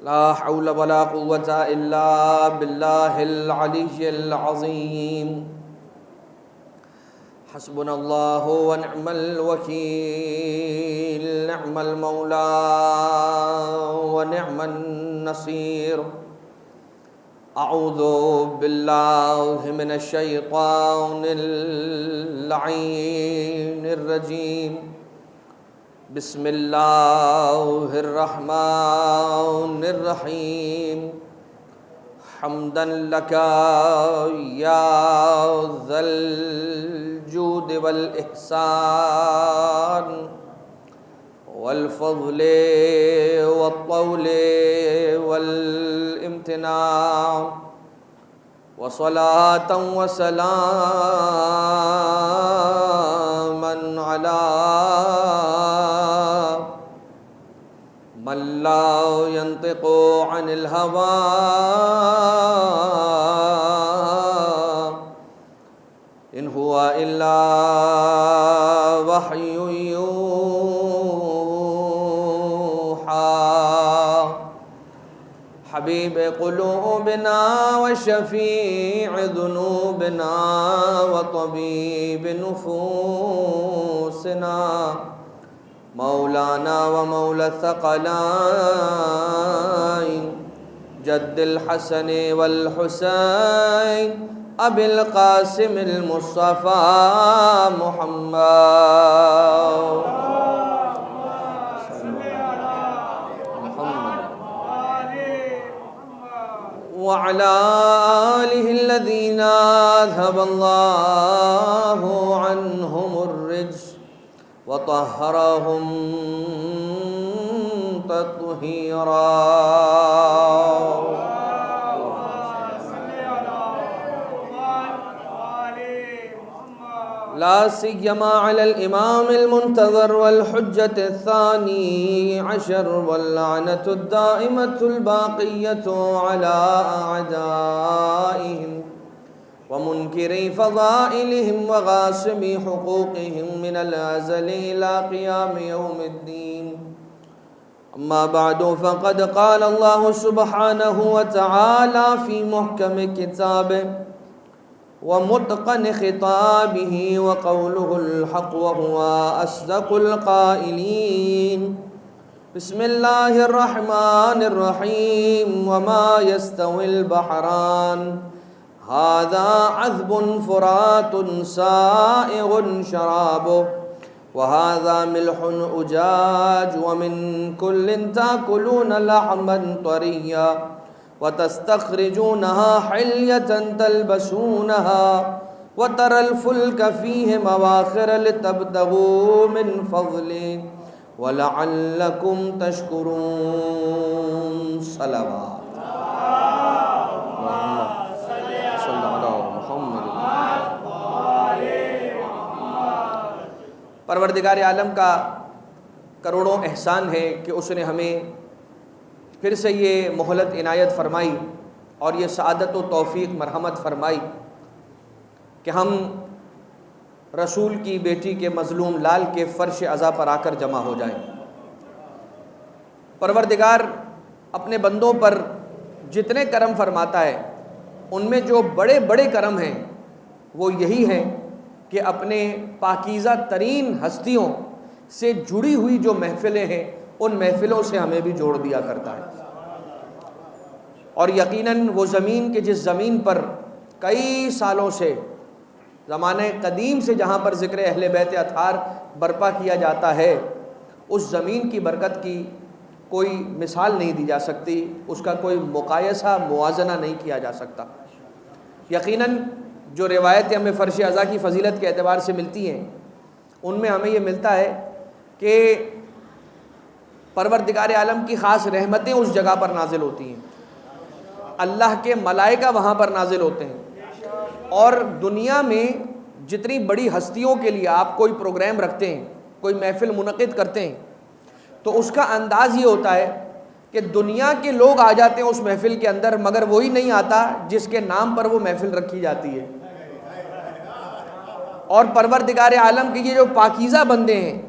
لا حول ولا قوة إلا بالله العلي العظيم حسبنا الله ونعم الوكيل نعم المولى ونعم النصير أعوذ بالله من الشيطان اللعين الرجيم بسم الله الرحمن الرحيم حمدا لك يا ذا الجود والإحسان والفضل والطول والامتنان وصلاة وسلاما على من لا ينطق عن الهوى إن هو إلا وحي حبيب قلوبنا وشفيع ذنوبنا وطبيب نفوسنا مولانا ومولى الثقلين جد الحسن والحسين أبي القاسم المصطفى محمد وعلى آله الذين أذهب الله عنهم الرجس وطهرهم تطهيرا لا سيما على الإمام المنتظر والحجة الثاني عشر واللعنة الدائمة الباقية على أعدائهم ومنكري فضائلهم وغاصبي حقوقهم من الأزل إلى قيام يوم الدين أما بعد فقد قال الله سبحانه وتعالى في محكم كتابه ومتقن خطابه وقوله الحق وهو أصدق القائلين بسم الله الرحمن الرحيم وما يستوي البحران هذا عذب فرات سائغ شرابه وهذا ملح أجاج ومن كل تأكلون لحما طريا وتستخرجونها حلية تلبسونها وترى الفلك فيه مواخر لتبتغوا من فضله ولعلكم تشكرون صلوات پروردگار عالم کا کروڑوں احسان ہے کہ اس نے ہمیں پھر سے یہ مہلت عنایت فرمائی اور یہ سعادت و توفیق مرحمت فرمائی کہ ہم رسول کی بیٹی کے مظلوم لال کے فرش عزا پر آ کر جمع ہو جائیں۔ پروردگار اپنے بندوں پر جتنے کرم فرماتا ہے ان میں جو بڑے بڑے کرم ہیں وہ یہی ہیں کہ اپنے پاکیزہ ترین ہستیوں سے جڑی ہوئی جو محفلیں ہیں ان محفلوں سے ہمیں بھی جوڑ دیا کرتا ہے۔ اور یقیناً وہ زمین کہ جس زمین پر کئی سالوں سے زمانہ قدیم سے جہاں پر ذکر اہل بیت اطہار برپا کیا جاتا ہے اس زمین کی برکت کی کوئی مثال نہیں دی جا سکتی، اس کا کوئی مقایسہ موازنہ نہیں کیا جا سکتا۔ یقیناً جو روایتیں ہمیں فرش عزا کی فضیلت کے اعتبار سے ملتی ہیں ان میں ہمیں یہ ملتا ہے کہ پروردگار عالم کی خاص رحمتیں اس جگہ پر نازل ہوتی ہیں، اللہ کے ملائکہ وہاں پر نازل ہوتے ہیں، اور دنیا میں جتنی بڑی ہستیوں کے لیے آپ کوئی پروگرام رکھتے ہیں، کوئی محفل منعقد کرتے ہیں تو اس کا انداز یہ ہوتا ہے کہ دنیا کے لوگ آ جاتے ہیں اس محفل کے اندر، مگر وہی نہیں آتا جس کے نام پر وہ محفل رکھی جاتی ہے۔ اور پروردگار عالم کے یہ جو پاکیزہ بندے ہیں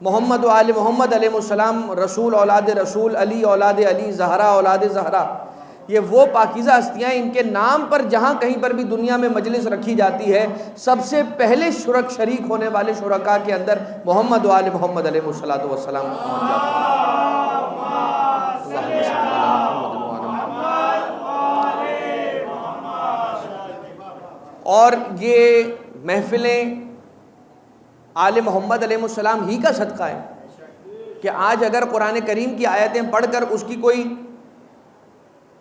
محمد و آل محمد علیہ السلام، رسول اولاد رسول، علی اولاد علی، زہرا اولاد زہرا، یہ وہ پاکیزہ ہستیاں ہیں، ان کے نام پر جہاں کہیں پر بھی دنیا میں مجلس رکھی جاتی ہے، سب سے پہلے شریک ہونے والے شرکاء کے اندر محمد و آل محمد علیہ السلام پہنچ جاتے ہیں۔ اور یہ محفلیں آل محمد علیہ السلام ہی کا صدقہ ہے کہ آج اگر قرآن کریم کی آیتیں پڑھ کر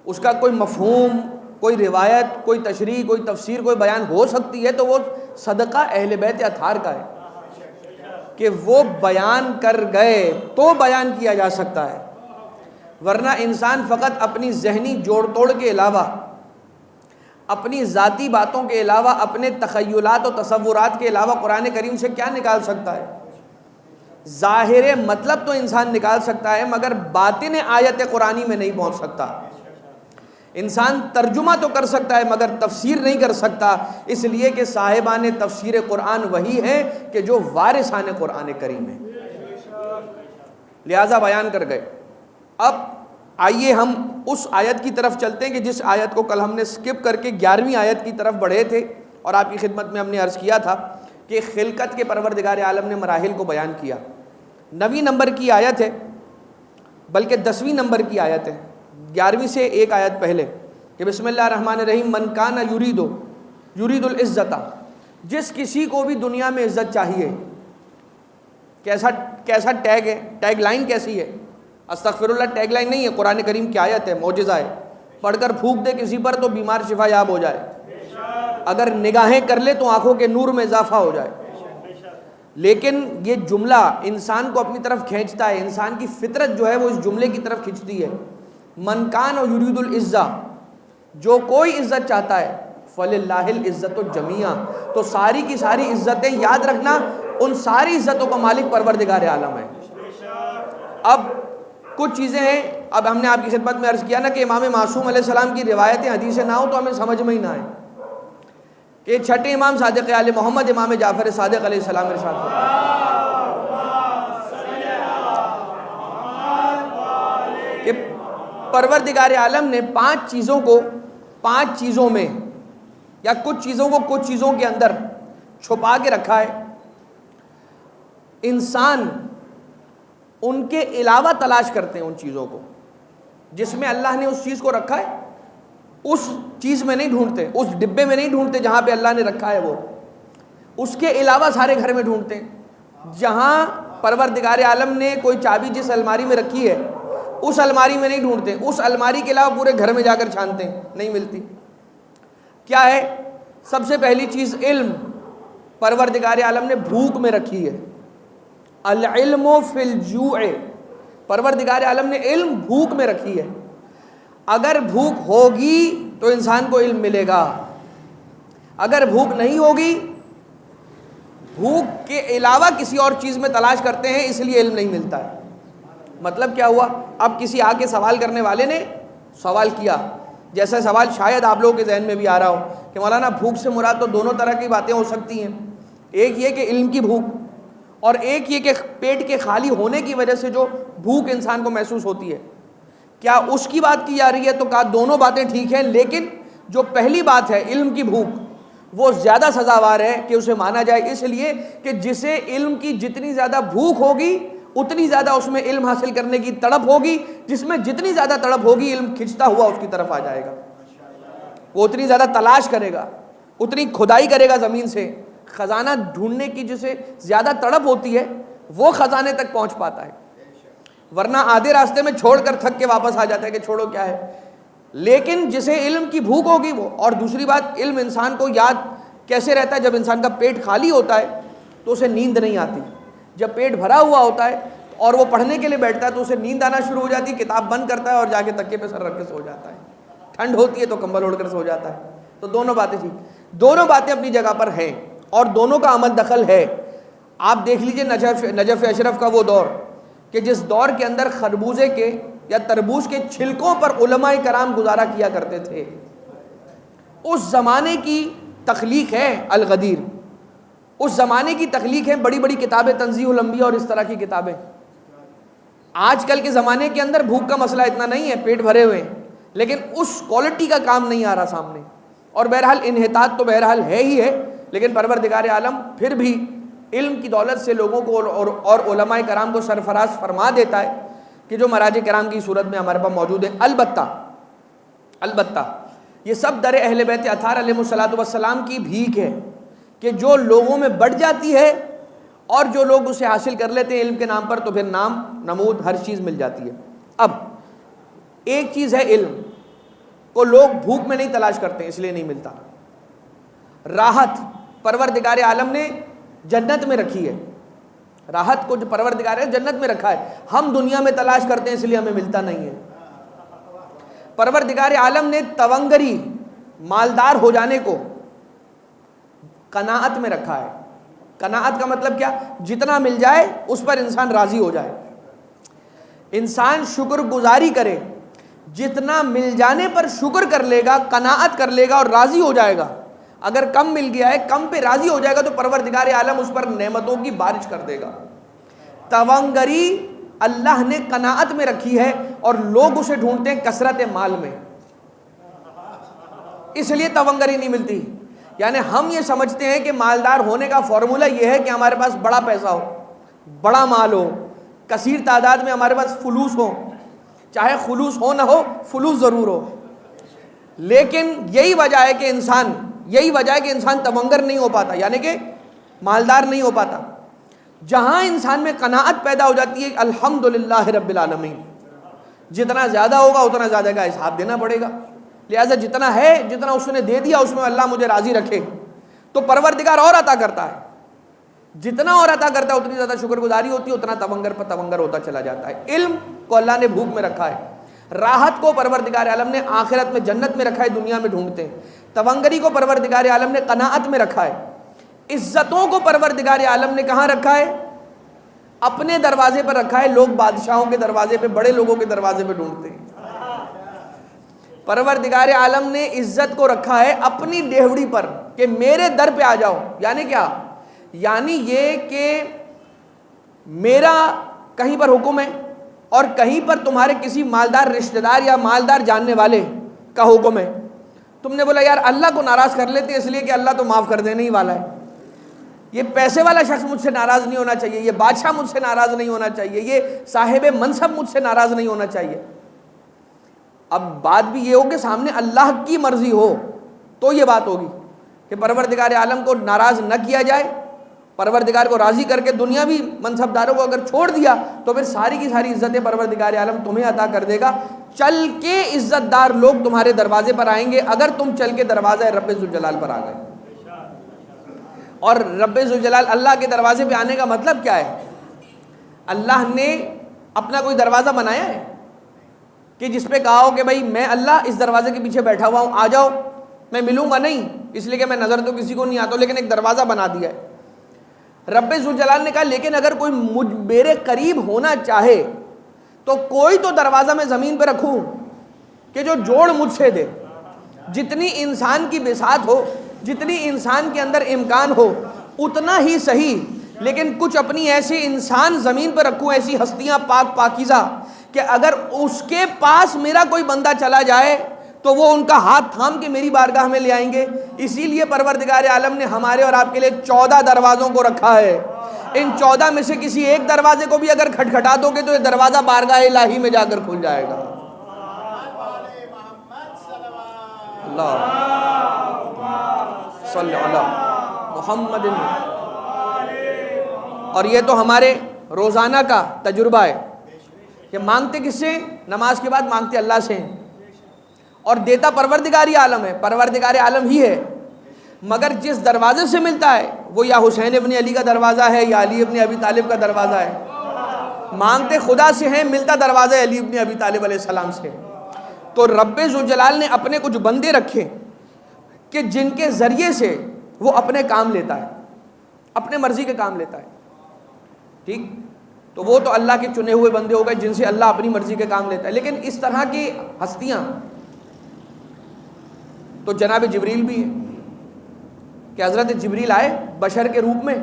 اس کا کوئی مفہوم، کوئی روایت، کوئی تشریح، کوئی تفسیر، کوئی بیان ہو سکتی ہے تو وہ صدقہ اہل بیت اطہار کا ہے کہ وہ بیان کر گئے تو بیان کیا جا سکتا ہے، ورنہ انسان فقط اپنی ذہنی جوڑ توڑ کے علاوہ، اپنی ذاتی باتوں کے علاوہ، اپنے تخیلات و تصورات کے علاوہ قرآن کریم سے کیا نکال سکتا ہے؟ ظاہر مطلب تو انسان نکال سکتا ہے مگر باطن آیت قرآنی میں نہیں پہنچ سکتا۔ انسان ترجمہ تو کر سکتا ہے مگر تفسیر نہیں کر سکتا، اس لیے کہ صاحبان تفسیر قرآن وہی ہیں کہ جو وارثان قرآن کریم ہیں، لہذا بیان کر گئے۔ اب آئیے ہم اس آیت کی طرف چلتے ہیں کہ جس آیت کو کل ہم نے سکپ کر کے 11ویں آیت کی طرف بڑھے تھے، اور آپ کی خدمت میں ہم نے عرض کیا تھا کہ خلقت کے پروردگار عالم نے مراحل کو بیان کیا۔ 9ویں نمبر کی آیت ہے، بلکہ 10ویں نمبر کی آیت ہے، 11ویں سے ایک آیت پہلے، کہ بسم اللہ الرحمن الرحیم، من کان یرید العزت، جس کسی کو بھی دنیا میں عزت چاہیے۔ کیسا ٹیگ ہے، ٹیگ لائن کیسی ہے؟ استغفر اللہ ٹیگ لائن نہیں ہے، قرآن کریم کی آیت ہے، معجزہ ہے، پڑھ کر پھونک دے کسی پر تو بیمار شفا یاب ہو جائے، اگر نگاہیں کر لے تو آنکھوں کے نور میں اضافہ ہو جائے۔ لیکن یہ جملہ انسان کو اپنی طرف کھینچتا ہے، انسان کی فطرت جو ہے وہ اس جملے کی طرف کھینچتی ہے۔ من کان یرید العزہ، جو کوئی عزت چاہتا ہے، فللہ العزت جمیعا، تو ساری کی ساری عزتیں، یاد رکھنا ان ساری عزتوں کا مالک پروردگار عالم ہے۔ اب کچھ چیزیں ہیں، اب ہم نے آپ کی خدمت میں عرض کیا نا کہ امام معصوم علیہ السلام کی روایتیں حدیثیں نہ ہو تو ہمیں سمجھ میں ہی نہ آئے، کہ چھٹے امام صادق آل محمد امام جعفر صادق علیہ السلام ارشاد فرماتے کہ پروردگار عالم نے 5 چیزوں میں یا کچھ چیزوں کو کچھ چیزوں کے اندر چھپا کے رکھا ہے، انسان ان کے علاوہ تلاش کرتے ہیں ان چیزوں کو، جس میں اللہ نے اس چیز کو رکھا ہے اس چیز میں نہیں ڈھونڈتے، اس ڈبے میں نہیں ڈھونڈتے جہاں پہ اللہ نے رکھا ہے، وہ اس کے علاوہ سارے گھر میں ڈھونڈتے ہیں۔ جہاں پروردگار عالم نے کوئی چابی جس الماری میں رکھی ہے اس الماری میں نہیں ڈھونڈتے، اس الماری کے علاوہ پورے گھر میں جا کر چھانتے ہیں، نہیں ملتی۔ کیا ہے؟ سب سے پہلی چیز علم، پروردگار عالم نے بھوک میں رکھی ہے، العلم فی الجوع، پروردگار عالم نے علم بھوک میں رکھی ہے۔ اگر بھوک ہوگی تو انسان کو علم ملے گا، اگر بھوک نہیں ہوگی، بھوک کے علاوہ کسی اور چیز میں تلاش کرتے ہیں اس لیے علم نہیں ملتا ہے۔ مطلب کیا ہوا؟ اب کسی آ کے سوال کرنے والے نے سوال کیا، جیسا سوال شاید آپ لوگوں کے ذہن میں بھی آ رہا ہو کہ مولانا بھوک سے مراد تو دونوں طرح کی باتیں ہو سکتی ہیں، ایک یہ کہ علم کی بھوک، اور ایک یہ کہ پیٹ کے خالی ہونے کی وجہ سے جو بھوک انسان کو محسوس ہوتی ہے، کیا اس کی بات کی جا رہی ہے؟ تو کہا دونوں باتیں ٹھیک ہیں، لیکن جو پہلی بات ہے علم کی بھوک وہ زیادہ سزاوار ہے کہ اسے مانا جائے، اس لیے کہ جسے علم کی جتنی زیادہ بھوک ہوگی اتنی زیادہ اس میں علم حاصل کرنے کی تڑپ ہوگی، جس میں جتنی زیادہ تڑپ ہوگی علم کھنچتا ہوا اس کی طرف آ جائے گا، وہ اتنی زیادہ تلاش کرے گا، اتنی کھدائی کرے گا زمین سے، خزانہ ڈھونڈنے کی جسے زیادہ تڑپ ہوتی ہے وہ خزانے تک پہنچ پاتا ہے، ورنہ آدھے راستے میں چھوڑ کر تھک کے واپس آ جاتا ہے کہ چھوڑو کیا ہے۔ لیکن جسے علم کی بھوک ہوگی وہ، اور دوسری بات علم انسان کو یاد کیسے رہتا ہے؟ جب انسان کا پیٹ خالی ہوتا ہے تو اسے نیند نہیں آتی، جب پیٹ بھرا ہوا ہوتا ہے اور وہ پڑھنے کے لیے بیٹھتا ہے تو اسے نیند آنا شروع ہو جاتی ہے، کتاب بند کرتا ہے اور جا کے تکیے پہ سر رکھ کے سو جاتا ہے، ٹھنڈ ہوتی ہے تو کمبل اوڑھ کر سو جاتا ہے۔ تو دونوں باتیں ٹھیک، دونوں باتیں اپنی جگہ پر ہیں اور دونوں کا عمل دخل ہے۔ آپ دیکھ لیجئے نجف اشرف کا وہ دور کہ جس دور کے اندر خربوزے کے یا تربوز کے چھلکوں پر علماء کرام گزارا کیا کرتے تھے، اس زمانے کی تخلیق ہے الغدیر، اس زمانے کی تخلیق ہیں بڑی بڑی کتابیں، تنزیہ الانبیاء اور اس طرح کی کتابیں. آج کل کے زمانے کے اندر بھوک کا مسئلہ اتنا نہیں ہے، پیٹ بھرے ہوئے ہیں، لیکن اس کوالٹی کا کام نہیں آ رہا سامنے. اور بہرحال انحطاط تو بہرحال ہے ہی ہے، لیکن پروردگار عالم پھر بھی علم کی دولت سے لوگوں کو اور علماء کرام کو سرفراز فرما دیتا ہے کہ جو مراج کرام کی صورت میں ہمارے پاس موجود ہیں. البتہ یہ سب در اہل بیت اطہار علیہ الصلوۃ والسلام کی بھیک ہے کہ جو لوگوں میں بڑھ جاتی ہے اور جو لوگ اسے حاصل کر لیتے ہیں علم کے نام پر تو پھر نام نمود ہر چیز مل جاتی ہے. اب ایک چیز ہے علم کو لوگ بھوک میں نہیں تلاش کرتے اس لیے نہیں ملتا. راحت پروردگار عالم نے جنت میں رکھی ہے، راحت کو جو پروردگار ہے جنت میں رکھا ہے، ہم دنیا میں تلاش کرتے ہیں اس لیے ہمیں ملتا نہیں ہے. پروردگار عالم نے تونگری مالدار ہو جانے کو قناعت میں رکھا ہے. قناعت کا مطلب کیا؟ جتنا مل جائے اس پر انسان راضی ہو جائے، انسان شکر گزاری کرے، جتنا مل جانے پر شکر کر لے گا، قناعت کر لے گا اور راضی ہو جائے گا. اگر کم مل گیا ہے کم پہ راضی ہو جائے گا تو پروردگار عالم اس پر نعمتوں کی بارش کر دے گا. تونگری اللہ نے قناعت میں رکھی ہے اور لوگ اسے ڈھونڈتے ہیں کثرت مال میں، اس لیے تونگری نہیں ملتی. یعنی ہم یہ سمجھتے ہیں کہ مالدار ہونے کا فارمولہ یہ ہے کہ ہمارے پاس بڑا پیسہ ہو، بڑا مال ہو، کثیر تعداد میں ہمارے پاس فلوس ہو، چاہے خلوص ہو نہ ہو فلوس ضرور ہو. لیکن یہی وجہ ہے کہ انسان تونگر نہیں ہو پاتا، یعنی کہ مالدار نہیں ہو پاتا. جہاں انسان میں قناعت پیدا ہو جاتی ہے الحمدللہ رب العالمین، جتنا زیادہ ہوگا اتنا زیادہ کا حساب دینا پڑے گا، لہٰذا جتنا ہے جتنا اس نے دے دیا اس میں اللہ مجھے راضی رکھے. تو پروردگار اور عطا کرتا ہے، جتنا اور عطا کرتا ہے اتنی زیادہ شکر گزاری ہوتی ہے، اتنا تونگر پر تونگر ہوتا چلا جاتا ہے. علم کو اللہ نے بھوک میں رکھا ہے، راحت کو پروردگار عالم نے آخرت میں جنت میں رکھا ہے، دنیا میں ڈھونڈتے ہیں. تونگری کو پروردگار عالم نے قناعت میں رکھا ہے. عزتوں کو پروردگار عالم نے کہاں رکھا ہے؟ اپنے دروازے پر رکھا ہے. لوگ بادشاہوں کے دروازے پہ، بڑے لوگوں کے دروازے پہ ڈھونڈتے ہیں. پروردگار عالم نے عزت کو رکھا ہے اپنی ڈیہوڑی پر کہ میرے در پہ آ جاؤ. یعنی کیا؟ یعنی یہ کہ میرا کہیں پر حکم ہے اور کہیں پر تمہارے کسی مالدار رشتہ دار یا مالدار جاننے والے کا حکم ہے. تم نے بولا یار اللہ کو ناراض کر لیتے اس لیے کہ اللہ تو معاف کر دینے ہی والا ہے، یہ پیسے والا شخص مجھ سے ناراض نہیں ہونا چاہیے، یہ بادشاہ مجھ سے ناراض نہیں ہونا چاہیے، یہ صاحب منصب مجھ سے ناراض نہیں ہونا چاہیے. اب بات بھی یہ ہو کہ سامنے اللہ کی مرضی ہو تو یہ بات ہوگی کہ پروردگار عالم کو ناراض نہ کیا جائے. پروردگار کو راضی کر کے دنیاوی منصب داروں کو اگر چھوڑ دیا تو پھر ساری کی ساری عزتیں پروردگار عالم تمہیں عطا کر دے گا. چل کے عزت دار لوگ تمہارے دروازے پر آئیں گے اگر تم چل کے دروازہ رب ذوالجلال پر آ گئے. اور رب ذوالجلال اللہ کے دروازے پہ آنے کا مطلب کیا ہے؟ اللہ نے اپنا کوئی دروازہ بنایا ہے کہ جس پہ کہا ہو کہ بھائی میں اللہ اس دروازے کے پیچھے بیٹھا ہوا ہوں، آ جاؤ، میں ملوں گا نہیں اس لیے کہ میں نظر تو کسی کو نہیں آتا ہوں، لیکن ایک دروازہ بنا دیا ہے. رب ذوالجلال نے کہا لیکن اگر کوئی میرے قریب ہونا چاہے تو کوئی تو دروازہ میں زمین پہ رکھوں کہ جو جوڑ مجھ سے دے. جتنی انسان کی بساط ہو، جتنی انسان کے اندر امکان ہو اتنا ہی صحیح، لیکن کچھ اپنی ایسے انسان زمین پہ رکھوں، ایسی ہستیاں پاک پاکیزہ کہ اگر اس کے پاس میرا کوئی بندہ چلا جائے تو وہ ان کا ہاتھ تھام کے میری بارگاہ میں لے آئیں گے. اسی لیے پروردگار عالم نے ہمارے اور آپ کے لیے 14 دروازوں کو رکھا ہے. ان 14 میں سے کسی ایک دروازے کو بھی اگر کھٹکھٹا دو گے تو یہ دروازہ بارگاہ الہی میں جا کر کھل جائے گا. اللہ صلی علی محمد. اور یہ تو ہمارے روزانہ کا تجربہ ہے کہ مانگتے کس سے؟ نماز کے بعد مانگتے اللہ سے، اور دیتا پروردگاری عالم ہے، پروردگار عالم ہی ہے. مگر جس دروازے سے ملتا ہے وہ یا حسین ابن علی کا دروازہ ہے یا علی ابن ابی طالب کا دروازہ ہے. مانگتے خدا سے ہیں، ملتا دروازہ علی ابن ابی طالب علیہ السلام سے. تو رب ذوالجلال نے اپنے کچھ بندے رکھے کہ جن کے ذریعے سے وہ اپنے کام لیتا ہے، اپنے مرضی کے کام لیتا ہے. ٹھیک، تو وہ تو اللہ کے چنے ہوئے بندے ہو گئے جن سے اللہ اپنی مرضی کے کام لیتا ہے. لیکن اس طرح کی ہستیاں تو جناب جبریل بھی ہے کہ حضرت جبریل آئے بشر کے روپ میں،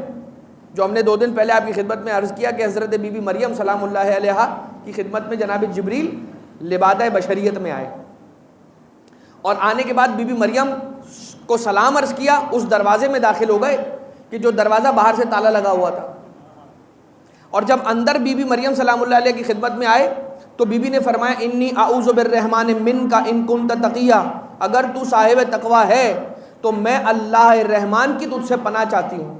جو ہم نے 2 دن پہلے آپ کی خدمت میں عرض کیا کہ حضرت بی بی مریم سلام اللہ علیہا کی خدمت میں جناب جبریل لبادہ بشریت میں آئے، اور آنے کے بعد بی بی مریم کو سلام عرض کیا، اس دروازے میں داخل ہو گئے کہ جو دروازہ باہر سے تالا لگا ہوا تھا، اور جب اندر بی بی مریم سلام اللہ علیہ کی خدمت میں آئے تو بی بی نے فرمایا انی اعوذ بالرحمن منک ان کنت تقیا، اگر تو صاحب تقوی ہے تو میں اللہ رحمان کی تجھ سے پناہ چاہتی ہوں،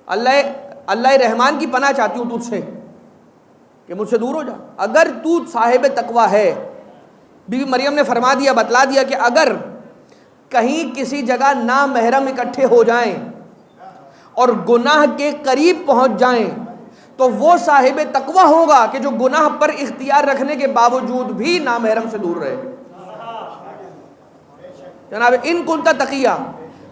اللہ رحمان کی پناہ چاہتی ہوں تجھ سے کہ مجھ سے دور ہو جا، اگر تو صاحب تقوی ہے۔ بی بی مریم نے فرما دیا، بتلا دیا کہ اگر کہیں کسی جگہ نامحرم اکٹھے ہو جائیں اور گناہ کے قریب پہنچ جائیں تو وہ صاحب تقوی ہوگا کہ جو گناہ پر اختیار رکھنے کے باوجود بھی نامحرم سے دور رہے۔ جناب ان کنت تقیہ،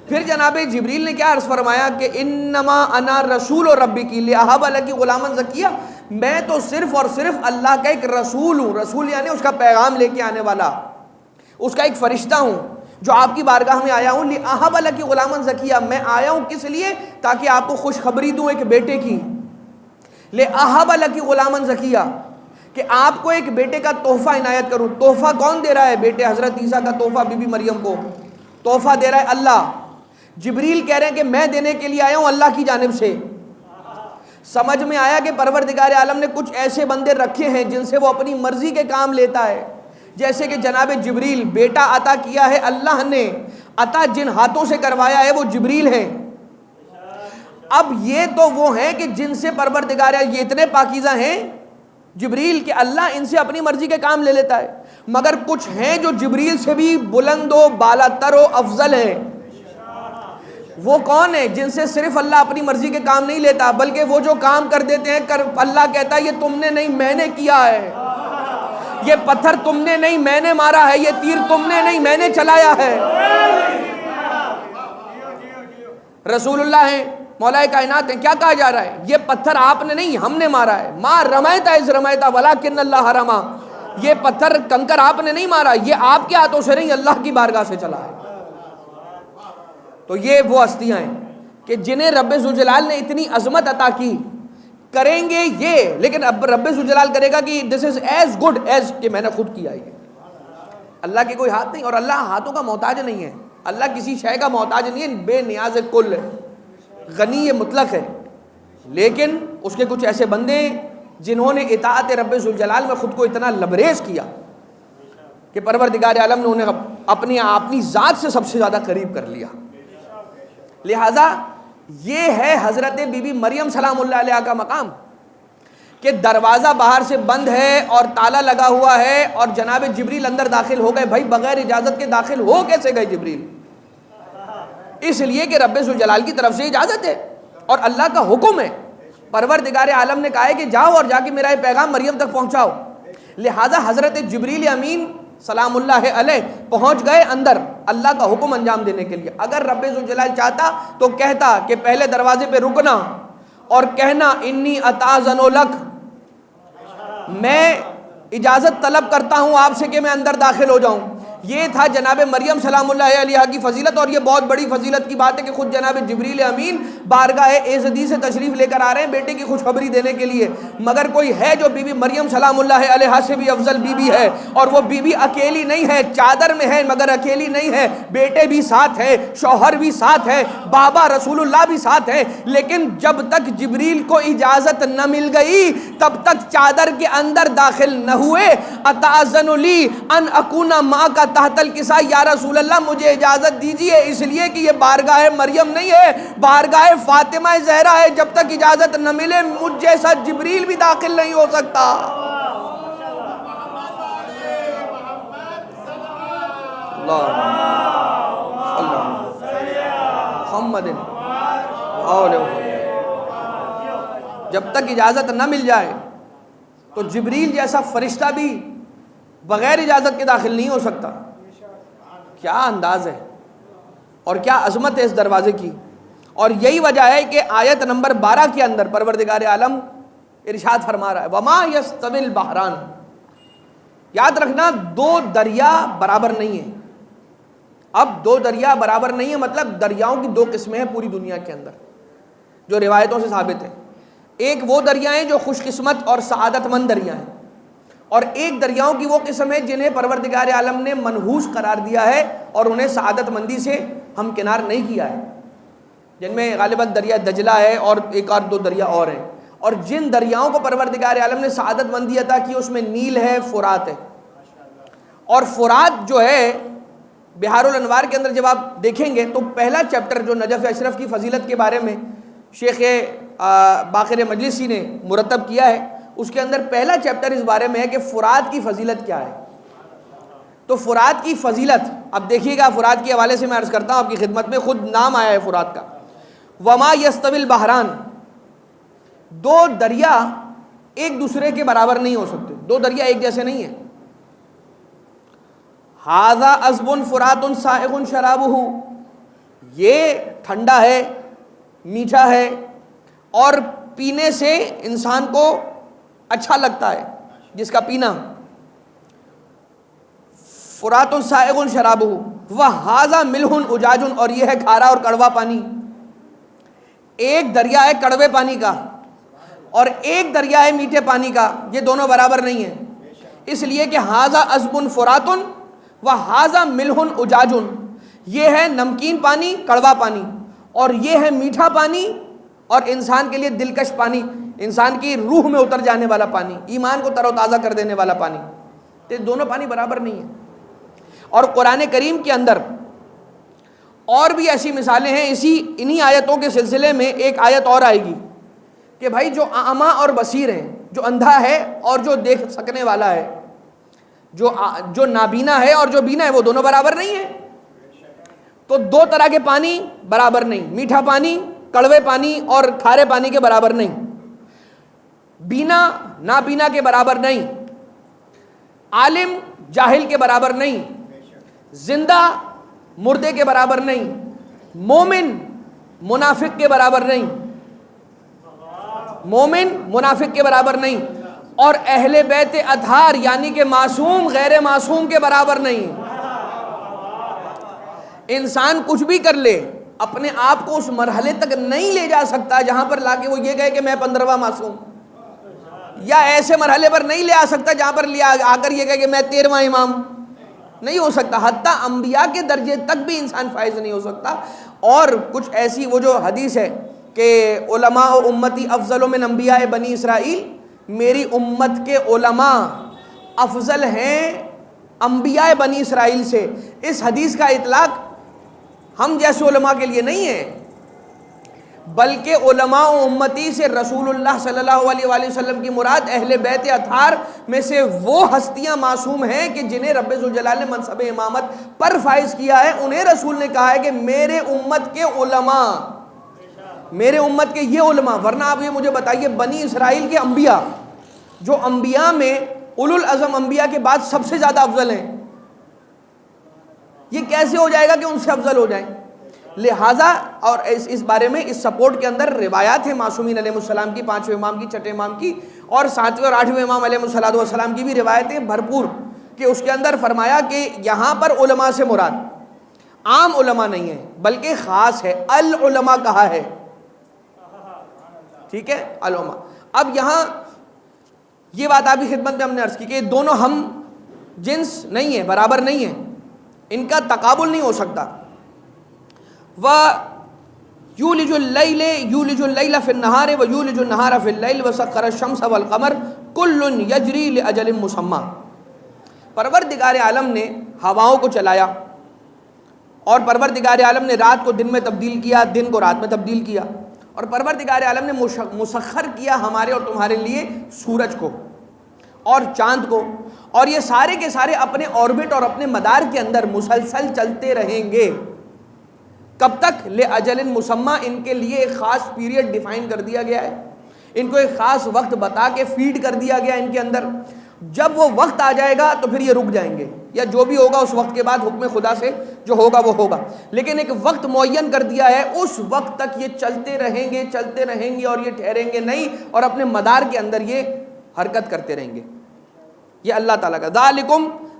پھر جناب جبریل نے کیا عرض فرمایا کہ انما انا رسول ربک لأہب لک غلاما زکیہ، میں تو صرف اور صرف اللہ کا ایک رسول ہوں، رسول یعنی اس کا پیغام لے کے آنے والا، اس کا ایک فرشتہ ہوں جو آپ کی بارگاہ میں آیا ہوں۔ لأہب لک غلاما زکیہ، میں آیا ہوں کس لیے؟ تاکہ آپ کو خوشخبری دوں ایک بیٹے کی، لأہب لک غلاما زکیہ، کہ آپ کو ایک بیٹے کا تحفہ عنایت کروں۔ تحفہ کون دے رہا ہے؟ بیٹے حضرت عیسیٰ کا تحفہ بی بی مریم کو تحفہ دے رہا ہے اللہ۔ جبریل کہہ رہے ہیں کہ میں دینے کے لیے آیا ہوں اللہ کی جانب سے۔ سمجھ میں آیا کہ پروردگار عالم نے کچھ ایسے بندے رکھے ہیں جن سے وہ اپنی مرضی کے کام لیتا ہے، جیسے کہ جناب جبریل، بیٹا عطا کیا ہے اللہ نے، عطا جن ہاتھوں سے کروایا ہے وہ جبریل ہیں۔ اب یہ تو وہ ہیں کہ جن سے پروردگار، یہ اتنے پاکیزہ ہیں جبریل کہ اللہ ان سے اپنی مرضی کے کام لے لیتا ہے، مگر کچھ ہیں جو جبریل سے بھی بلند و بالا تر و افضل ہیں۔ وہ کون ہیں؟ جن سے صرف اللہ اپنی مرضی کے کام نہیں لیتا، بلکہ وہ جو کام کر دیتے ہیں اللہ کہتا ہے یہ تم نے نہیں میں نے کیا ہے، یہ پتھر تم نے نہیں میں نے مارا ہے، یہ تیر تم نے نہیں میں نے چلایا ہے۔ رسول اللہ ہیں، مولا کائنات ہیں، کیا کہا جا رہا ہے؟ یہ پتھر آپ نے نہیں ہم نے مارا ہے، ما رمیتا اذ رمیتا ولکن اللہ رما، یہ پتھر کنکر آپ نے نہیں مارا، یہ آپ کے ہاتھوں سے نہیں اللہ کی بارگاہ سے چلا ہے۔ تو یہ وہ ہستیاں ہیں کہ جنہیں رب ذوالجلال نے اتنی عظمت عطا کی، کریں گے یہ، لیکن اب رب ذوالجلال کرے گا کہ دس از ایز گڈ ایز کہ میں نے خود کیا ہے۔ اللہ کے کوئی ہاتھ نہیں، اور اللہ ہاتھوں کا محتاج نہیں ہے، اللہ کسی شے کا محتاج نہیں ہے، بے نیاز کل ہے، غنی مطلق ہے، لیکن اس کے کچھ ایسے بندے جنہوں نے اطاعت رب ذوالجلال میں خود کو اتنا لبریز کیا کہ پروردگار عالم نے انہیں اپنی ذات سے سب سے زیادہ قریب کر لیا۔ لہذا یہ ہے حضرت بی بی مریم سلام اللہ علیہ کا مقام کہ دروازہ باہر سے بند ہے اور تالا لگا ہوا ہے، اور جناب جبریل اندر داخل ہو گئے۔ بھائی بغیر اجازت کے داخل ہو کیسے گئے جبریل؟ اس لیے کہ رب ذوالجلال کی طرف سے اجازت ہے اور اللہ کا حکم ہے، پروردگار عالم نے کہا ہے کہ جاؤ اور جا کے میرا یہ پیغام مریم تک پہنچاؤ۔ لہذا حضرت جبریل امین سلام اللہ علیہ پہنچ گئے اندر اللہ کا حکم انجام دینے کے لیے۔ اگر رب ذوالجلال چاہتا تو کہتا کہ پہلے دروازے پہ رکنا اور کہنا انی اتاذن لک، میں اجازت طلب کرتا ہوں آپ سے کہ میں اندر داخل ہو جاؤں۔ یہ تھا جناب مریم سلام اللہ علیہ کی فضیلت، اور یہ بہت بڑی فضیلت کی بات ہے کہ خود جناب جبریل امین بارگاہ اعزدی سے تشریف لے کر آ رہے ہیں بیٹے کی خوشخبری دینے کے لیے۔ مگر کوئی ہے جو بی بی مریم سلام اللہ علیہ سے بھی افضل بی بی ہے، اور وہ بی بی اکیلی نہیں ہے، چادر میں ہے مگر اکیلی نہیں ہے، بیٹے بھی ساتھ ہے، شوہر بھی ساتھ ہے، بابا رسول اللہ بھی ساتھ ہے، لیکن جب تک جبریل کو اجازت نہ مل گئی تب تک چادر کے اندر داخل نہ ہوئے۔ اتاذن لی ان اکون معک تحت الکساء، یا رسول اللہ مجھے اجازت دیجیے، اس لیے کہ یہ بارگاہ مریم نہیں ہے، بارگاہ فاطمہ زہرا ہے، جب تک اجازت نہ ملے مجھ جیسا جبریل بھی داخل نہیں ہو سکتا۔ جب تک اجازت نہ مل جائے تو جبریل جیسا فرشتہ بھی بغیر اجازت کے داخل نہیں ہو سکتا۔ کیا انداز ہے اور کیا عظمت ہے اس دروازے کی، اور یہی وجہ ہے کہ آیت نمبر 12 کے اندر پروردگار عالم ارشاد فرما رہا ہے وما یستوی البحران، یاد رکھنا دو دریا برابر نہیں ہیں۔ اب دو دریا برابر نہیں ہے، مطلب دریاؤں کی دو قسمیں ہیں پوری دنیا کے اندر جو روایتوں سے ثابت ہے. ایک وہ دریا ہیں جو خوش قسمت اور سعادت مند دریا ہیں، اور ایک دریاؤں کی وہ قسم ہے جنہیں پروردگار عالم نے منحوس قرار دیا ہے اور انہیں سعادت مندی سے ہمکنار نہیں کیا ہے، جن میں غالباً دریا دجلہ ہے اور ایک اور دو دریا اور ہیں. اور جن دریاؤں کو پروردگار عالم نے سعادت مندی عطا کی اس میں نیل ہے، فرات ہے. اور فرات جو ہے بحار الانوار کے اندر جب آپ دیکھیں گے تو پہلا چیپٹر جو نجف اشرف کی فضیلت کے بارے میں شیخ باقر مجلسی نے مرتب کیا ہے، اس کے اندر پہلا چیپٹر اس بارے میں ہے کہ فرات کی فضیلت کیا ہے. تو فرات کی فضیلت اب دیکھیے گا، فرات کے حوالے سے میں عرض کرتا ہوں آپ کی خدمت میں، خود نام آیا ہے فرات کا. وما یستوی البحران، دو دریا ایک دوسرے کے برابر نہیں ہو سکتے، دو دریا ایک جیسے نہیں ہیں. ھذا عذب فرات سائغ شرابہ، یہ ٹھنڈا ہے، میٹھا ہے اور پینے سے انسان کو اچھا لگتا ہے جس کا پینا. فرات سائغ شرابہ وھذا ملح اجاج، اور یہ ہے کھارا اور کڑوا پانی. ایک دریا ہے کڑوے پانی کا اور ایک دریا ہے میٹھے پانی کا، یہ دونوں برابر نہیں ہیں، اس لیے کہ ھذا عذب فرات وھذا ملح اجاج، یہ ہے نمکین پانی کڑوا پانی اور یہ ہے میٹھا پانی اور انسان کے لیے دلکش پانی، انسان کی روح میں اتر جانے والا پانی، ایمان کو تر و تازہ کر دینے والا پانی. یہ دونوں پانی برابر نہیں ہیں. اور قرآن کریم کے اندر اور بھی ایسی مثالیں ہیں. انہی آیتوں کے سلسلے میں ایک آیت اور آئے گی کہ بھائی جو اعمیٰ اور بصیر ہیں، جو اندھا ہے اور جو دیکھ سکنے والا ہے، جو نابینا ہے اور جو بینا ہے، وہ دونوں برابر نہیں ہیں. تو دو طرح کے پانی برابر نہیں، میٹھا پانی کڑوے پانی اور کھارے پانی کے برابر نہیں، بینا نابینا کے برابر نہیں، عالم جاہل کے برابر نہیں، زندہ مردے کے برابر نہیں، مومن منافق کے برابر نہیں، مومن منافق کے برابر نہیں، اور اہل بیت اطہار یعنی کہ معصوم غیر معصوم کے برابر نہیں. انسان کچھ بھی کر لے اپنے آپ کو اس مرحلے تک نہیں لے جا سکتا جہاں پر لا کے وہ یہ کہے کہ میں 15واں معصوم، یا ایسے مرحلے پر نہیں لے آ سکتا جہاں پر آ کر یہ کہے کہ میں 13واں امام. نہیں ہو سکتا، حتیٰ انبیاء کے درجے تک بھی انسان فائز نہیں ہو سکتا. اور کچھ ایسی وہ جو حدیث ہے کہ علماء امتی افضل من انبیاء بنی اسرائیل، میری امت کے علماء افضل ہیں انبیاء بنی اسرائیل سے. اس حدیث کا اطلاق ہم جیسے علماء کے لیے نہیں ہے، بلکہ علماء امتی سے رسول اللہ صلی اللہ علیہ وآلہ وسلم کی مراد اہل بیت اطہار میں سے وہ ہستیاں معصوم ہیں کہ جنہیں رب ذوالجلال نے منصب امامت پر فائز کیا ہے. انہیں رسول نے کہا ہے کہ میرے امت کے علماء، میرے امت کے یہ علماء. ورنہ آپ یہ مجھے بتائیے بنی اسرائیل کے انبیاء، جو انبیاء میں اولو العزم انبیاء کے بعد سب سے زیادہ افضل ہیں، یہ کیسے ہو جائے گا کہ ان سے افضل ہو جائیں؟ لہٰذا اور اس بارے میں اس سپورٹ کے اندر روایات ہیں معصومین علیہ السلام کی، 5ویں امام کی، 6ٹھے امام کی، اور 7ویں اور 8ویں امام علیہ السلام کی بھی روایتیں بھرپور، کہ اس کے اندر فرمایا کہ یہاں پر علماء سے مراد عام علماء نہیں ہے بلکہ خاص ہے، العلماء کہا ہے. ٹھیک ہے، علماء. اب یہاں یہ بات آپ کی خدمت میں ہم نے عرض کی کہ دونوں ہم جنس نہیں ہیں، برابر نہیں ہیں، ان کا تقابل نہیں ہو سکتا. وَيُولِجُ اللَّيْلَ فِي النَّهَارِ وَيُولِجُ النَّهَارَ فِي اللَّيْلِ وَسَخَّرَ الشَّمْسَ وَالْقَمَرَ كُلٌّ يَجْرِي لِأَجَلٍ مُّسَمًّى. پروردگار عالم نے ہواؤں کو چلایا اور پروردگار عالم نے رات کو دن میں تبدیل کیا، دن کو رات میں تبدیل کیا، اور پروردگار عالم نے مسخر کیا ہمارے اور تمہارے لیے سورج کو اور چاند کو، اور یہ سارے کے سارے اپنے آربٹ اور اپنے مدار کے اندر مسلسل چلتے رہیں گے. کب تک؟ لِأَجَلٍ مُّسَمًّى، ان کے لیے ایک خاص پیریڈ ڈیفائن کر دیا گیا ہے، ان کو ایک خاص وقت بتا کے فیڈ کر دیا گیا ان کے اندر. جب وہ وقت آ جائے گا تو پھر یہ رک جائیں گے، یا جو بھی ہوگا اس وقت کے بعد حکم خدا سے جو ہوگا وہ ہوگا، لیکن ایک وقت معین کر دیا ہے، اس وقت تک یہ چلتے رہیں گے اور یہ ٹھہریں گے نہیں، اور اپنے مدار کے اندر یہ حرکت کرتے رہیں گے. یہ اللہ تعالیٰ کا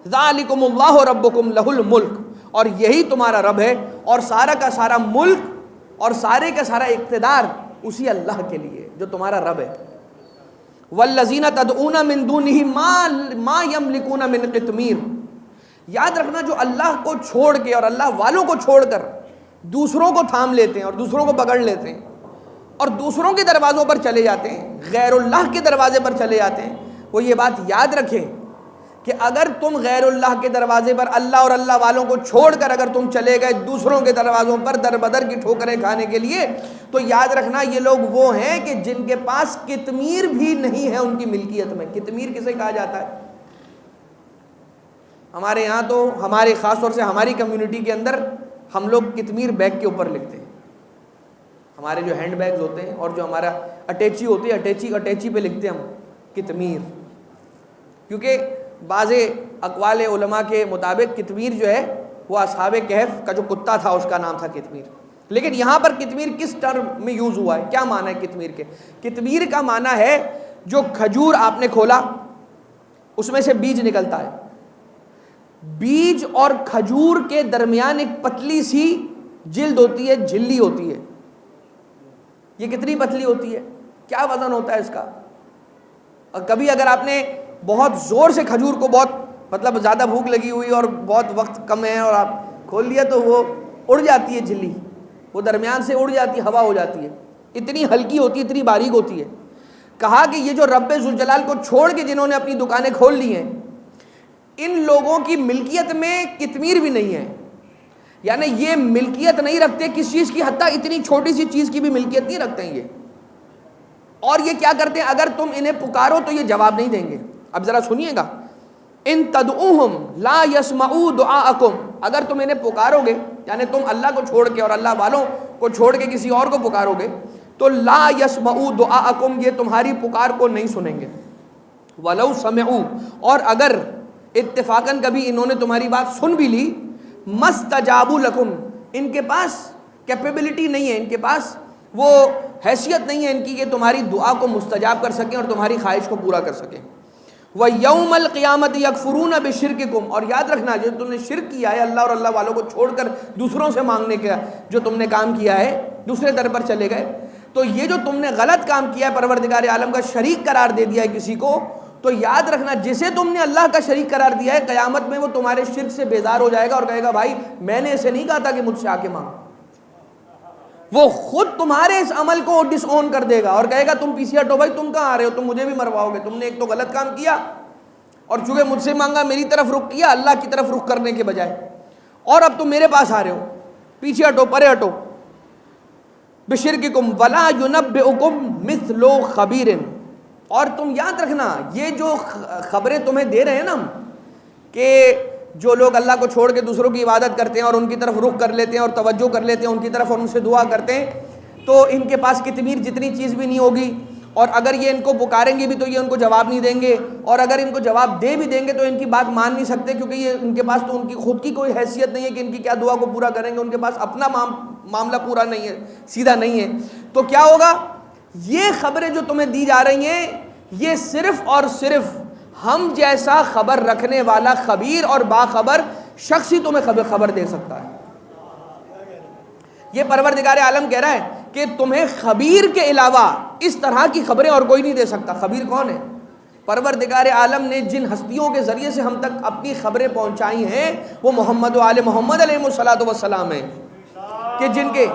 ذالکم اللہ ربکم لہ الملک. اور یہی تمہارا رب ہے، اور سارا کا سارا ملک اور سارے کا سارا اقتدار اسی اللہ کے لیے جو تمہارا رب ہے۔ والذین تدعون من دونہ ما یملکون من قطمیر، یاد رکھنا جو اللہ کو چھوڑ کے اور اللہ والوں کو چھوڑ کر دوسروں کو تھام لیتے ہیں اور دوسروں کو پکڑ لیتے ہیں اور دوسروں کے دروازوں پر چلے جاتے ہیں، غیر اللہ کے دروازے پر چلے جاتے ہیں، وہ یہ بات یاد رکھیں کہ اگر تم غیر اللہ کے دروازے پر اللہ اور اللہ والوں کو چھوڑ کر اگر تم چلے گئے دوسروں کے دروازوں پر در بدر کی ٹھوکریں کھانے کے لیے، تو یاد رکھنا یہ لوگ وہ ہیں کہ جن کے پاس قطمیر بھی نہیں ہے ان کی ملکیت میں۔ قطمیر کسے کہا جاتا ہے؟ ہمارے یہاں تو ہمارے خاص طور سے ہماری کمیونٹی کے اندر ہم لوگ قطمیر بیگ کے اوپر لکھتے ہیں، ہمارے جو ہینڈ بیگز ہوتے ہیں اور جو ہمارا اٹیچی ہوتی ہے اٹیچی پہ لکھتے ہیں ہم قطمیر، کیونکہ بعض اقوال علماء کے مطابق قطمیر جو ہے وہ اصحاب کہف کا جو کتا تھا اس کا نام تھا قطمیر۔ لیکن یہاں پر قطمیر کس ٹرم میں یوز ہوا ہے، کیا معنی ہے قطمیر کے؟ قطمیر کا معنی ہے جو کھجور آپ نے کھولا اس میں سے بیج نکلتا ہے، بیج اور کھجور کے درمیان ایک پتلی سی جلد ہوتی ہے، جھلی ہوتی ہے۔ یہ کتنی پتلی ہوتی ہے، کیا وزن ہوتا ہے اس کا؟ اور کبھی اگر آپ نے بہت زور سے کھجور کو مطلب زیادہ بھوک لگی ہوئی اور بہت وقت کم ہے اور آپ کھول لیا تو وہ اڑ جاتی ہے، جھلی وہ درمیان سے اڑ جاتی ہے، ہوا ہو جاتی ہے، اتنی ہلکی ہوتی ہے، اتنی باریک ہوتی ہے۔ کہا کہ یہ جو رب ذوالجلال کو چھوڑ کے جنہوں نے اپنی دکانیں کھول لی ہیں، ان لوگوں کی ملکیت میں قطمیر بھی نہیں ہے، یعنی یہ ملکیت نہیں رکھتے کس چیز کی، حتیٰ اتنی چھوٹی سی چیز کی بھی ملکیت نہیں رکھتے ہیں یہ۔ اور یہ کیا کرتے ہیں، اگر تم انہیں پکارو تو یہ جواب نہیں دیں گے۔ اب ذرا سنیے گا، ان تدعوہم لا یسمعوا دعاءکم، اگر تم انہیں پکارو گے، یعنی تم اللہ کو چھوڑ کے اور اللہ والوں کو چھوڑ کے کسی اور کو پکارو گے تو لا یسمعوا دعاءکم، یہ تمہاری پکار کو نہیں سنیں گے۔ ولو سمعوا، اور اگر اتفاقاً کبھی انہوں نے تمہاری بات سن بھی لی، مستجابوا لکم، ان کے پاس کیپیبلٹی نہیں ہے، ان کے پاس وہ حیثیت نہیں ہے ان کی کہ تمہاری دعا کو مستجاب کر سکیں اور تمہاری خواہش کو پورا کر سکیں۔ وَيَوْمَ الْقِيَامَةِ يَكْفُرُونَ بِشِرْكِكُمْ، اور یاد رکھنا جو تم نے شرک کیا ہے اللہ اور اللہ والوں کو چھوڑ کر دوسروں سے مانگنے کا جو تم نے کام کیا ہے، دوسرے در پر چلے گئے، تو یہ جو تم نے غلط کام کیا ہے، پروردگار عالم کا شریک قرار دے دیا ہے کسی کو، تو یاد رکھنا جسے تم نے اللہ کا شریک قرار دیا ہے، قیامت میں وہ تمہارے شرک سے بیزار ہو جائے گا اور کہے گا بھائی میں نے اسے نہیں کہا تھا کہ مجھ سے آ کے مانگ، وہ خود تمہارے اس عمل کو ڈس اون کر دے گا اور کہے گا تم پیچھے ہٹو بھائی، تم کہاں آ رہے ہو، تم مجھے بھی مرواؤ گے، تم نے ایک تو غلط کام کیا اور چونکہ مجھ سے مانگا میری طرف رخ کیا اللہ کی طرف رخ کرنے کے بجائے، اور اب تم میرے پاس آ رہے ہو، پیچھے ہٹو، پرے ہٹو۔ بشرککم ولا ینبئکم مثل خبیر، اور تم یاد رکھنا یہ جو خبریں تمہیں دے رہے ہیں نا کہ جو لوگ اللہ کو چھوڑ کے دوسروں کی عبادت کرتے ہیں اور ان کی طرف رخ کر لیتے ہیں اور توجہ کر لیتے ہیں ان کی طرف اور ان سے دعا کرتے ہیں، تو ان کے پاس قطمیر جتنی چیز بھی نہیں ہوگی، اور اگر یہ ان کو پکاریں گے بھی تو یہ ان کو جواب نہیں دیں گے، اور اگر ان کو جواب دے بھی دیں گے تو ان کی بات مان نہیں سکتے، کیونکہ یہ ان کے پاس تو ان کی خود کی کوئی حیثیت نہیں ہے کہ ان کی کیا دعا کو پورا کریں گے، ان کے پاس اپنا معاملہ پورا نہیں ہے، سیدھا نہیں ہے۔ تو کیا ہوگا، یہ خبریں جو تمہیں دی جا رہی ہیں یہ صرف اور صرف ہم جیسا خبر رکھنے والا خبیر اور باخبر شخص ہی تمہیں خبر دے سکتا ہے۔ یہ پروردگار عالم کہہ رہا ہے کہ تمہیں خبیر کے علاوہ اس طرح کی خبریں اور کوئی نہیں دے سکتا۔ خبیر کون ہے؟ پروردگار عالم نے جن ہستیوں کے ذریعے سے ہم تک اپنی خبریں پہنچائی ہیں وہ محمد و آل محمد علیہ الصلوۃ والسلام ہیں، کہ جن کے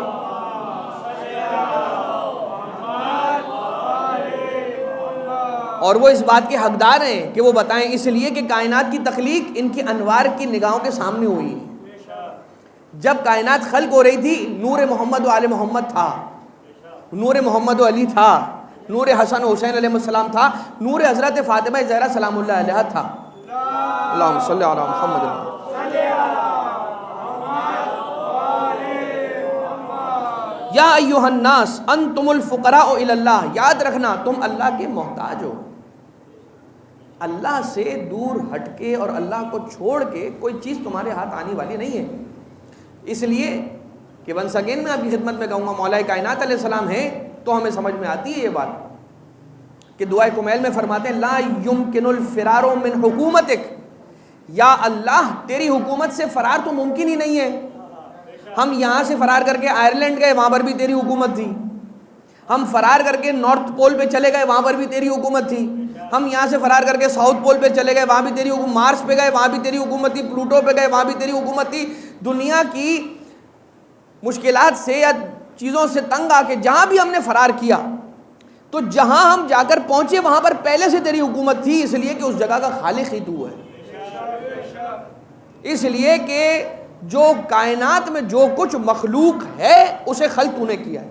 اور وہ اس بات کے حقدار ہیں کہ وہ بتائیں، اس لیے کہ کائنات کی تخلیق ان کی انوار کی نگاہوں کے سامنے ہوئی۔ جب کائنات خلق ہو رہی تھی نور محمد و آل محمد تھا، نور محمد و علی تھا، نور حسن و حسین علیہ السلام تھا، نور حضرت فاطمہ زہرا سلام اللہ علیہا تھا۔ اللہم صلی علی محمد۔ یا ایہا الناس انتم الفقراء الی اللہ، یاد رکھنا تم اللہ کے محتاج ہو، اللہ سے دور ہٹ کے اور اللہ کو چھوڑ کے کوئی چیز تمہارے ہاتھ آنے والی نہیں ہے۔ اس لیے کہ ونس اگین میں آپ کی خدمت میں کہوں گا مولا کائنات علیہ السلام ہیں تو ہمیں سمجھ میں آتی ہے یہ بات کہ دعائے کمیل میں فرماتے ہیں لا یمکن الفرار من حکومتک، یا اللہ تیری حکومت سے فرار تو ممکن ہی نہیں ہے. ہم یہاں سے فرار کر کے آئرلینڈ گئے، وہاں پر بھی تیری حکومت تھی. ہم فرار کر کے نارتھ پول پہ چلے گئے، وہاں پر بھی تیری حکومت تھی. ہم یہاں سے فرار کر کے ساؤتھ پول پہ چلے گئے، وہاں بھی تیری حکومت. مارس پہ گئے، وہاں بھی تیری حکومت تھی. پلوٹو پہ گئے، وہاں بھی تیری حکومت تھی. دنیا کی مشکلات سے یا چیزوں سے تنگ آ کے جہاں بھی ہم نے فرار کیا تو جہاں ہم جا کر پہنچے وہاں پر پہلے سے تیری حکومت تھی، اس لیے کہ اس جگہ کا خالق ہی تو ہے. اس لیے کہ جو کائنات میں جو کچھ مخلوق ہے اسے خلق تو نے کیا ہے.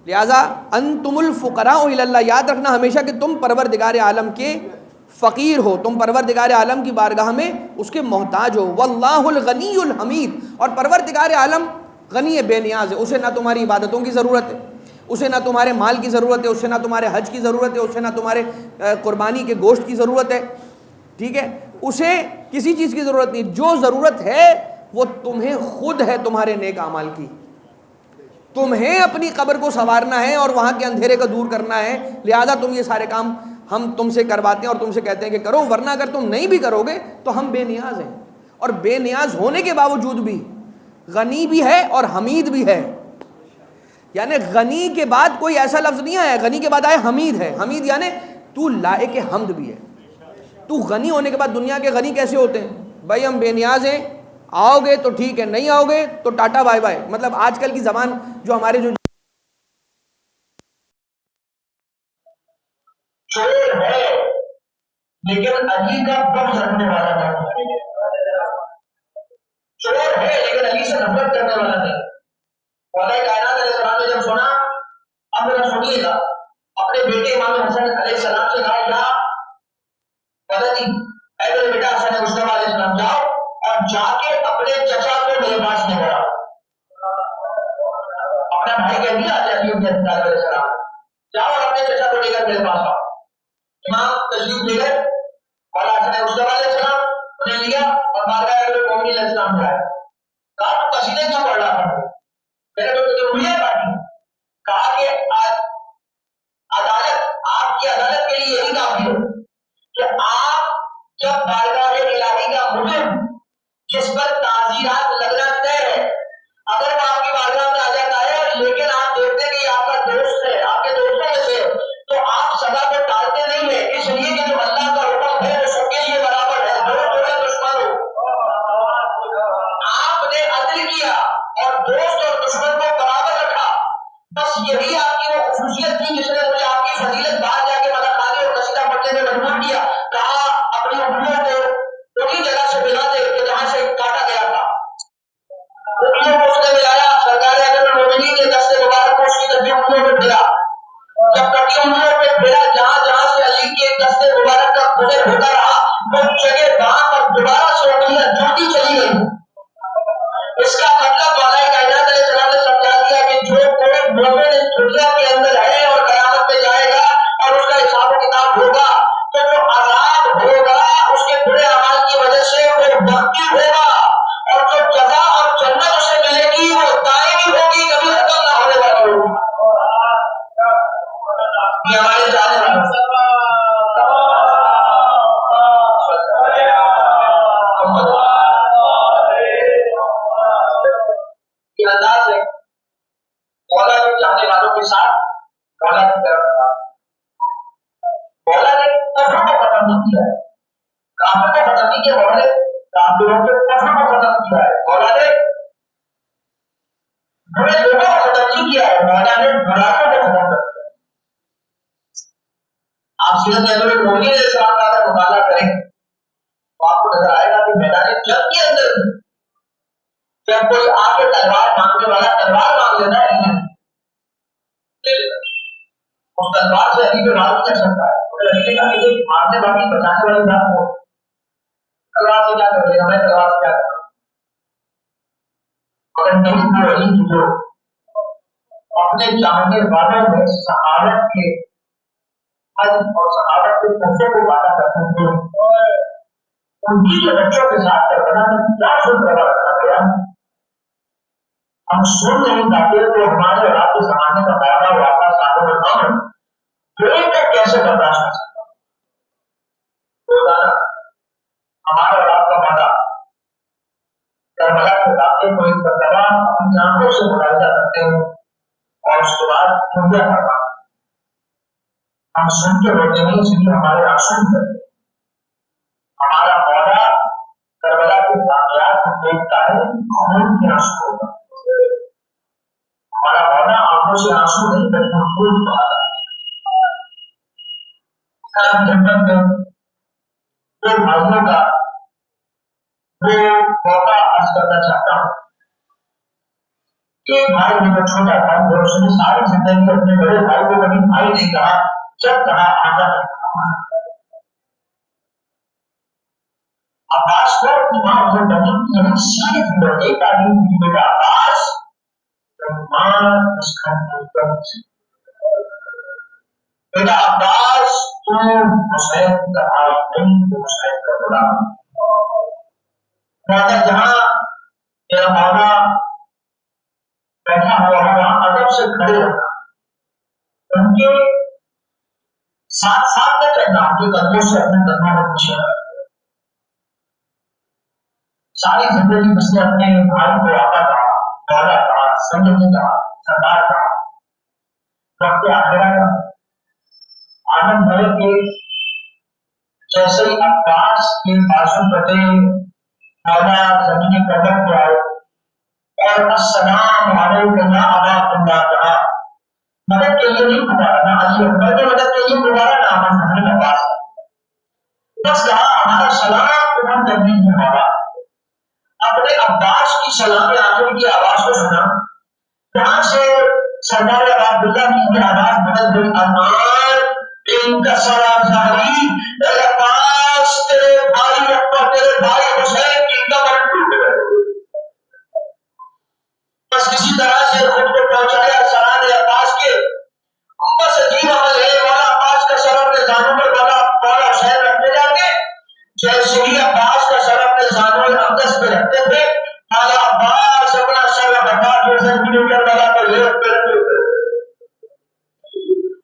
لہذا انتم الفقراء الی اللہ، یاد رکھنا ہمیشہ کہ تم پروردگار عالم کے فقیر ہو، تم پروردگار عالم کی بارگاہ میں اس کے محتاج ہو. واللہ الغنی الحمید، اور پروردگار عالم غنی بے نیاز ہے. اسے نہ تمہاری عبادتوں کی ضرورت ہے، اسے نہ تمہارے مال کی ضرورت ہے، اسے نہ تمہارے حج کی ضرورت ہے، اسے نہ تمہارے قربانی کے گوشت کی ضرورت ہے. ٹھیک ہے، اسے کسی چیز کی ضرورت نہیں. جو ضرورت ہے وہ تمہیں خود ہے، تمہارے نیک اعمال کی. تمہیں اپنی قبر کو سنوارنا ہے اور وہاں کے اندھیرے کو دور کرنا ہے. لہذا تم یہ سارے کام ہم تم سے کرواتے ہیں اور تم سے کہتے ہیں کہ کرو، ورنہ اگر تم نہیں بھی کرو گے تو ہم بے نیاز ہیں. اور بے نیاز ہونے کے باوجود بھی غنی بھی ہے اور حمید بھی ہے. یعنی غنی کے بعد کوئی ایسا لفظ نہیں آیا، غنی کے بعد آیا حمید ہے. حمید یعنی تو لائق حمد بھی ہے. تو غنی ہونے کے بعد دنیا کے غنی کیسے ہوتے ہیں؟ بھائی ہم بے نیاز ہیں، آؤ گے تو ٹھیک ہے، نہیں آؤ گے تو ٹاٹا بائے بائے. مطلب آج کل کی زبان جو ہمارے جو چور ہے لیکن علی کا بغض رکھنے والا نہیں. چور ہے لیکن علی سے نفرت کرنے والا نہیں. مولا کائنات علیہ السلام نے جب سنا، اب ذرا سنیے گا، اپنے بیٹے امام حسن علیہ السلام سے کہا یا ولدی، اے میرے بیٹا حسن مصطفیٰ علیہ السلام، جاؤ اور جا کے اپنے چچا کو میرے پاس لے کر آؤ. اپنا بھائی کہہ دیا علی علیہ السلام، جاؤ اور اپنے چچا کو لے کر میرے پاس آؤ. امام تشریف لے گئے اور حسن مصطفیٰ علیہ السلام انہیں لیا اور بارگاہ مومنین علیہ السلام جائے. کہا تو قصیدے کیوں پڑھ رہا تھا؟ میں نے تو انگلیاں کاٹی. کہا کہ عدالت، آپ کی عدالت کے لیے یہی کافی ہو کہ آپ جب بارگاہ الہی کا مجرم جس پر تعزیرات لگنا طے ہے، اگر وہ آپ کی بارگاہ میں آ جاتا ہے لیکن آپ دیکھتے ہیں کہ آپ کا دوست ہے، آپ کے دوستوں میں سے، تو آپ سزا کو ٹالتے نہیں ہیں، اس لیے کہ جو اللہ کا حکم ہے وہ سب کے لیے برابر ہے، دوست ہو یا دشمن ہو. آپ نے عدل کیا اور دوست اور دشمن کو برابر رکھا. بس یہی آپ کی وہ خصوصیت تھی جس نے مجھے آپ کی فضیلت باہر جا کے مداخانی اور قصیدہ پڑھنے میں مجبور کیا. کہا اپنی انگلیوں کو انہی جگہ سے ملا دے کہ جہاں سے کاٹا گیا تھا. انگلیوں کو اس نے ملایا، سرکار اعظم المومنین نے دست مبارک کو اس کی کٹی انگلیوں پہ پھیرا. جب کٹی انگلیوں پہ پھیرا، جہاں جہاں سے علی کے دست مبارک کا گزر ہوتا رہا وہ جگہ وہاں پر دوبارہ سے انگلیاں جڑتی چلی گئی. اس کا مطلب مولا کائنات علیہ السلام نے سمجھا دیا کہ جو کوئی مومن اس دنیا کے اندر ہے اور قیامت میں جائے گا اور اس کا حساب و کتاب ہوگا تو جو عذاب ہوگا اس کے برے اعمال کی وجہ سے وہ وقتی ہوگا، اور جو جزا اور جنت اسے ملے گی وہ دائمی ہوگی، کبھی ختم نہ ہونے والی ہوگی. یہ ہمارے جانے انداز ہے مولا کے چاہنے والوں کے ساتھ مولا کی طرف تھا. مولا نے کفر کو ختم نہیں کیا ہے، کافر کو ختم نہیں کیا. مولا نے کافروں کے کفر کو ختم کیا ہے. مولا نے برے لوگوں کو ختم نہیں کیا ہے، مولا نے برائیوں کو ختم کر دیا. آپ سیرت اعظم المومنین علیہ السلام کا اگر مطالعہ کریں تو آپ کو نظر آئے گا کہ میدان جنگ کے اندر جب کوئی آ کے تلوار مانگنے والا تلوار مانگ لینا ہے، اس تلوار سے علی پہ مار کر سکتا ہے. علی نے کہا کہ یہ مارنے والی بچانے والی بات ہو، تلوار سے کیا کر لے گا، میں تلوار سے کیا کروں. مگر نہیں، علی کی جو اپنے چاہنے والوں میں سعادت کے حج اور سعادت کے قصے کو باتیں کرتے تھے، ان کی جو بچوں کے ساتھ کرنا کیا سن رہا گیا. ہم سن نہیں پاتے تو ہمارے اور آپ کے زمانے کا پیدا ہوا تھا صاحب الامر دیکھ کر کیسے برداشت کر سکتا. روزانہ کیا کرتا ہم سنتے ہوتے ہیں، اس لیے ہمارے آنسو نکلتے ہیں. ہمارا مولا کربلا کے واقعات کو دیکھتا ہے، خون کے آنسو ہوتا ہے. ہمارا مولا آنکھوں سے آنسو نہیں بلکہ خون بہاتا ہے. جنت میں دو بھائیوں کا وہ موقع عرض کرنا چاہتا ہوں. ایک بھائی میرا چھوٹا بھائی جو اس نے ساری زندگی اپنے بڑے بھائی کو کبھی بھائی نہیں کہا، جب کہا آقا نے کہا. عباس کو اپنی ماں جو بنی یعنی ساری زندگی تعلیم کی بیٹا عباس ماں اس گھر کی کم تھی. بیٹا عباس تو حسین کا بھائی نہیں، تو حسین کا غلام. راجا جہاں میرا مولا بیٹھا ہوا ہے وہاں ادب سے کھڑے ہونا، ان کے ساتھ ساتھ میں چلنا، ان کے قدموں سے اپنے قدموں کو پیچھے رکھنا. ساری زندگی اس نے اپنے بھائی کو آقا کہا، مولا کہا، سیدی کہا، سردار کہا. وقت آخرہ کا آنند ہے کہ جیسے ہی عباس کے بازو پٹے مولا زمین قدم پہ آئے اور السلام علیکم یا ابا اللہ کہا. مدد کے لیے نہیں پکارا، نہ علی اکبر نے مدد کے لیے پکارا، نہ محمد عباس. بس کہا ہمارا سلام تمہیں تبدیل میں مولا. اپنے عباس کی سلام آخر کی آواز کو سنا، یہاں سے سردار عبداللہ کی آواز بدل گئی. امان ان کا سلام ظاہری عباس تیرے بھائی اکبر، تیرے بھائی حسین کی کمر ٹوٹ گئی. بس کسی طرح سے خود کو پہنچایا سران عباس کے. بس عجیب عمل ہے، مولا عباس کا سر اپنے دانوں پر مولا حسین رکھنے جاتے، جیسے ہی عباس کا سر اپنے دانوں اقدس پہ رکھتے تھے، مولا عباس اپنا سر ہٹا کے زمین کربلا پر لیٹ کر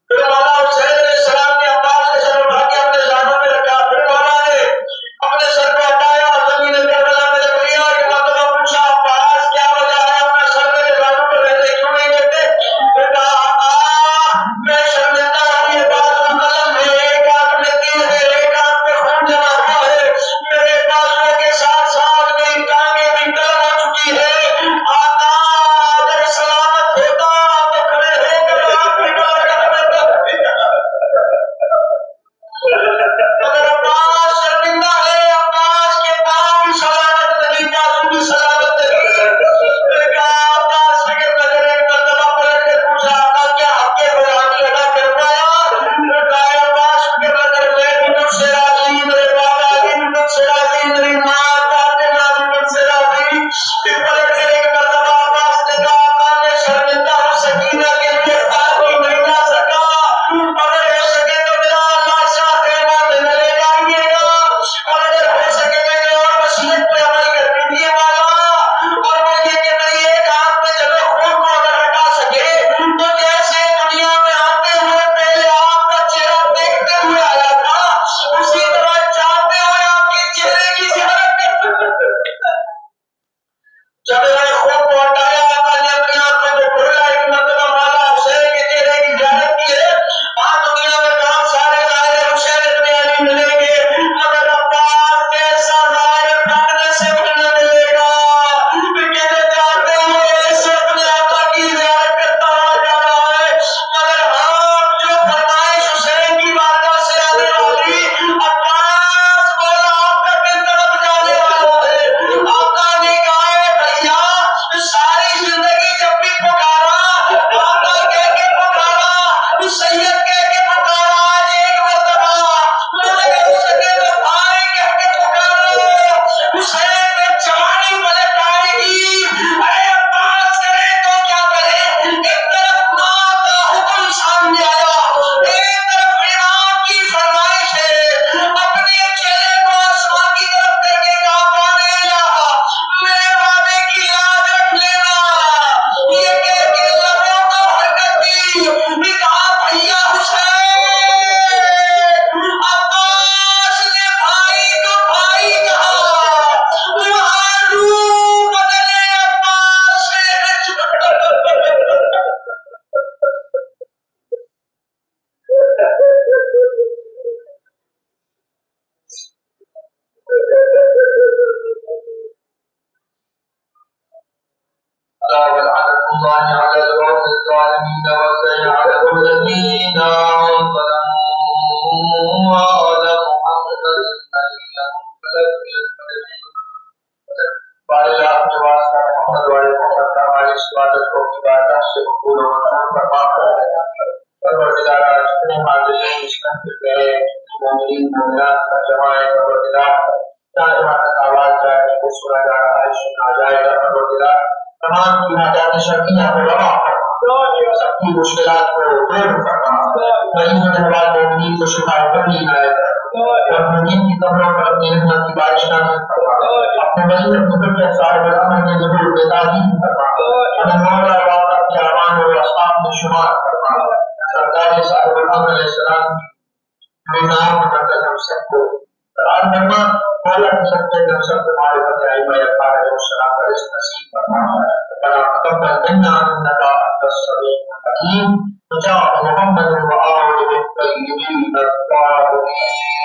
پھر مولا حسین نے سلام نے عباس کا سر اٹھا کے اپنے دانوں پہ رکھا. پھر مولا نے اپنے سر کو ہٹایا اور زمین کربلا میں رکھ لیا. کہ مطلب پوچھا عباس کیا وجہ ہے اپنا سر میرے دانوں پہ رہتے کیوں نہیں کہتے؟ میں شرمندہ ہوں، یہ بات قلم ہے، ایک آنکھ میں تیر ہے، ایک آنکھ میں خون جمع ہوا ہے. میرے تمام کی حاجات شرعیہ کو روا فرما، سب کی مشکلات کو دور فرما، غریب و نواز مومنین کو شفا کرنی ہے اور مومنین کی قبروں پر اپنی رحمت کی بارش نازل فرما، اپنے ولی اپنے کے سارے برامن میں ضرور بیداری فرما، انہیں مولا واقع کے اعوان اور اصحاب میں شمار فرما، سرکار صاحب الامر علیہ السلام نظام مقدس ہم سب کو قرار فرما، مولا ہم سب کے ہم سب تمہارے بچائی میں اپارے اور شراب پر اس نصیب فرما، ربنا تقبل منا انك انت السميع العليم وجعل محمد وآل الطيبين الطاهرين.